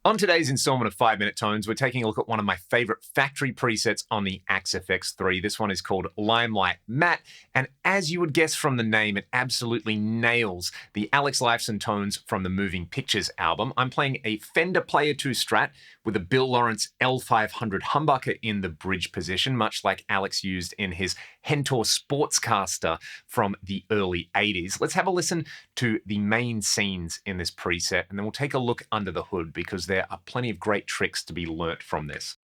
On today's installment of 5-Minute Tones, we're taking a look at one of my favorite factory presets on the Axe FX3. This one is called Limelight Matte, and as you would guess from the name, it absolutely nails the Alex Lifeson tones from the Moving Pictures album. I'm playing a Fender Player 2 Strat with a Bill Lawrence L500 humbucker in the bridge position, much like Alex used in his Hentor Sportscaster from the early 80s. Let's have a listen to the main scenes in this preset, and then we'll take a look under the hood because there are plenty of great tricks to be learnt from this.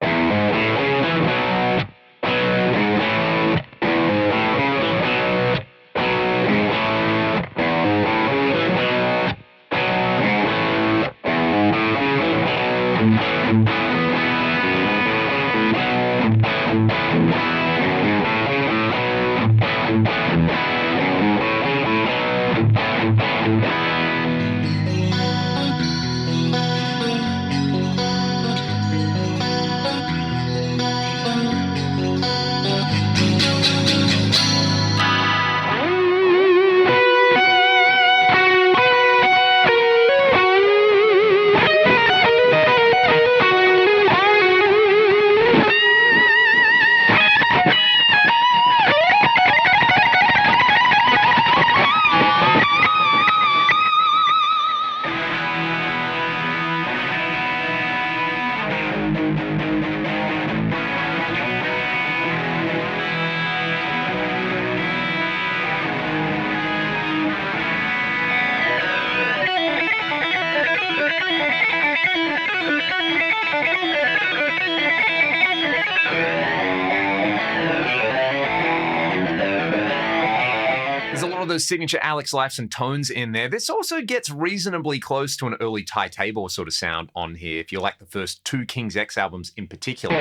There's a lot of those signature Alex Lifeson tones in there. This also gets reasonably close to an early Ty Tabor sort of sound on here, if you like the first two King's X albums in particular.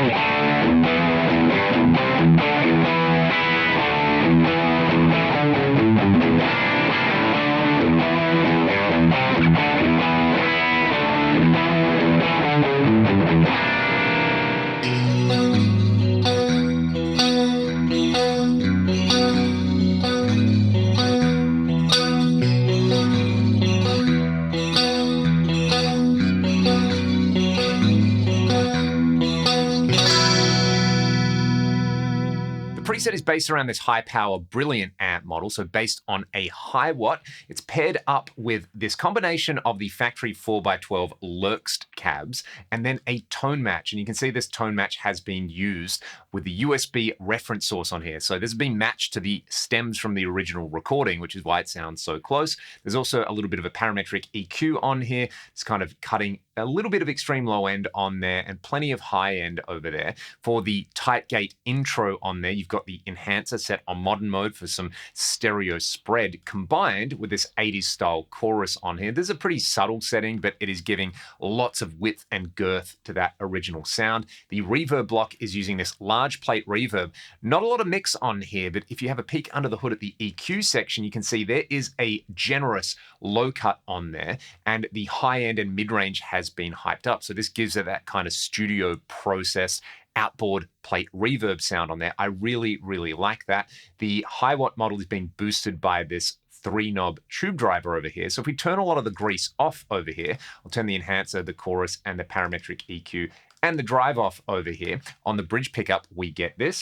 The preset is based around this high-power Brilliant amp model, so based on a high watt. It's paired up with this combination of the factory 4x12 Lurkst cabs and then a tone match. And you can see this tone match has been used with the USB reference source on here. So this has been matched to the stems from the original recording, which is why it sounds so close. There's also a little bit of a parametric EQ on here. It's kind of cutting a little bit of extreme low end on there and plenty of high end over there. For the tight gate intro on there, you've got the enhancer set on modern mode for some stereo spread combined with this 80s style chorus on here. This is a pretty subtle setting, but it is giving lots of width and girth to that original sound. The reverb block is using this large plate reverb. Not a lot of mix on here, but if you have a peek under the hood at the EQ section, you can see there is a generous low cut on there, and the high end and mid-range has been hyped up. So this gives it that kind of studio process outboard plate reverb sound on there. I really, really like that. The high watt model is being boosted by this 3-knob tube driver over here. So if we turn a lot of the grease off over here, I'll turn the enhancer, the chorus, and the parametric EQ and the drive off over here. On the bridge pickup, we get this.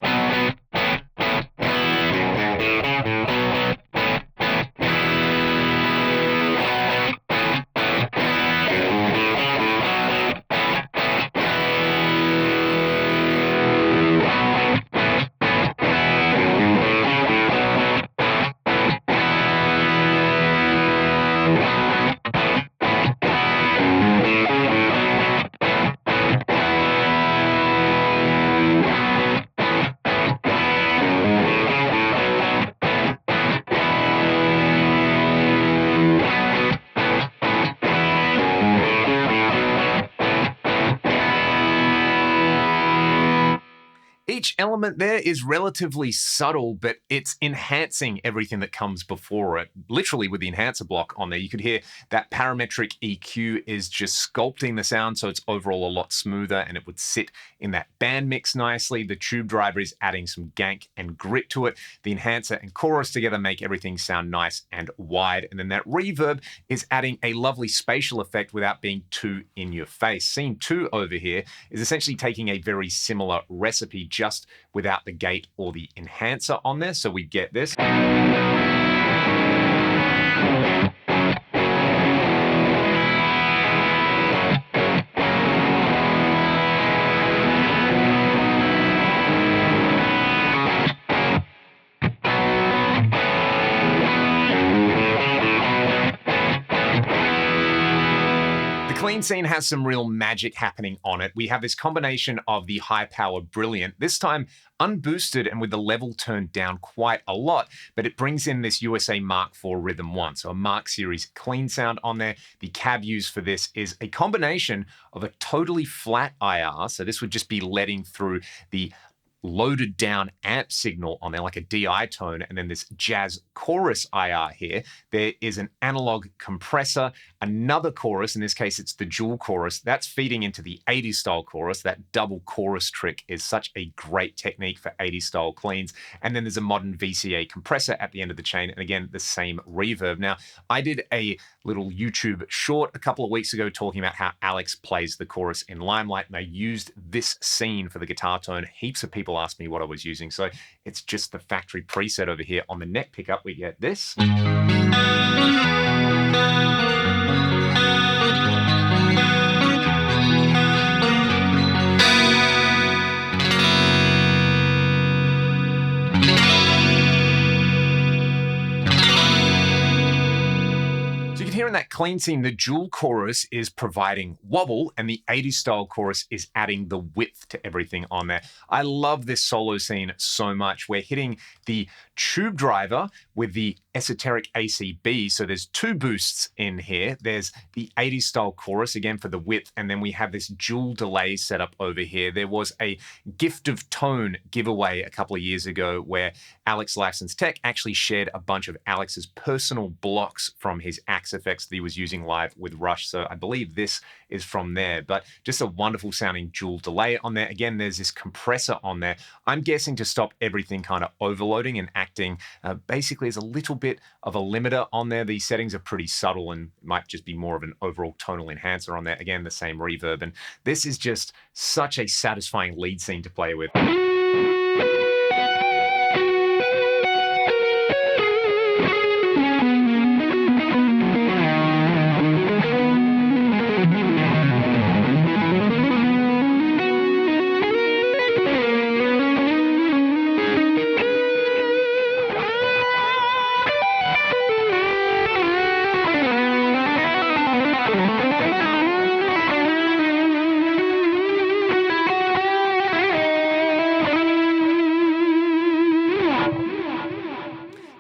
Each element there is relatively subtle, but it's enhancing everything that comes before it. Literally with the enhancer block on there, you could hear that parametric EQ is just sculpting the sound so it's overall a lot smoother and it would sit in that band mix nicely. The tube driver is adding some gank and grit to it. The enhancer and chorus together make everything sound nice and wide. And then that reverb is adding a lovely spatial effect without being too in your face. Scene 2 over here is essentially taking a very similar recipe, just without the gate or the enhancer on there. So we get this. Clean scene has some real magic happening on it. We have this combination of the high power Brilliant, this time unboosted and with the level turned down quite a lot, but it brings in this USA Mark IV Rhythm 1, so a Mark Series clean sound on there. The cab used for this is a combination of a totally flat IR, so this would just be letting through the loaded down amp signal on there, like a DI tone, and then this jazz chorus IR here. There is an analog compressor, another chorus, in this case it's the dual chorus, that's feeding into the 80s style chorus. That double chorus trick is such a great technique for 80s style cleans. And then there's a modern VCA compressor at the end of the chain, and again, the same reverb. Now, I did a little YouTube short a couple of weeks ago talking about how Alex plays the chorus in Limelight, and I used this scene for the guitar tone. Heaps of people asked me what I was using, so it's just the factory preset over here. On the neck pickup, we get this. Here in that clean scene, the dual chorus is providing wobble and the 80s style chorus is adding the width to everything on there. I love this solo scene so much. We're hitting the tube driver with the esoteric ACB, so there's two boosts in here. There's the 80s style chorus again for the width, and then we have this dual delay set up over here. There was a Gift of Tone giveaway a couple of years ago where Alex Licensed Tech actually shared a bunch of Alex's personal blocks from his Axe effects that he was using live with Rush. So I believe this is from there, but just a wonderful sounding dual delay on there. Again, there's this compressor on there. I'm guessing to stop everything kind of overloading and acting basically as a little bit of a limiter on there. These settings are pretty subtle and might just be more of an overall tonal enhancer on there. Again, the same reverb. And this is just such a satisfying lead scene to play with.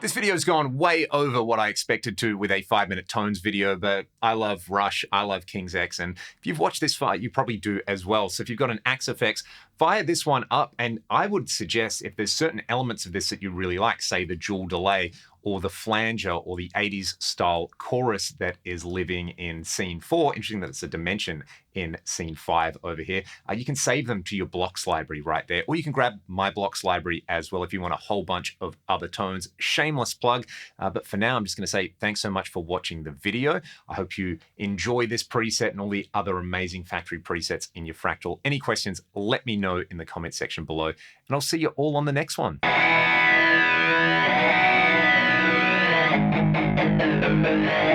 This video's gone way over what I expected to with a 5-minute tones video, but I love Rush, I love King's X, and if you've watched this far, you probably do as well. So if you've got an Axe FX, fire this one up, and I would suggest if there's certain elements of this that you really like, say the dual delay, or the flanger, or the 80s style chorus that is living in scene 4. Interesting that it's a dimension in scene 5 over here. You can save them to your blocks library right there, or you can grab my blocks library as well if you want a whole bunch of other tones. Shameless plug, but for now, I'm just gonna say thanks so much for watching the video. I hope you enjoy this preset and all the other amazing factory presets in your Fractal. Any questions, let me know in the comment section below, and I'll see you all on the next one. Thank you.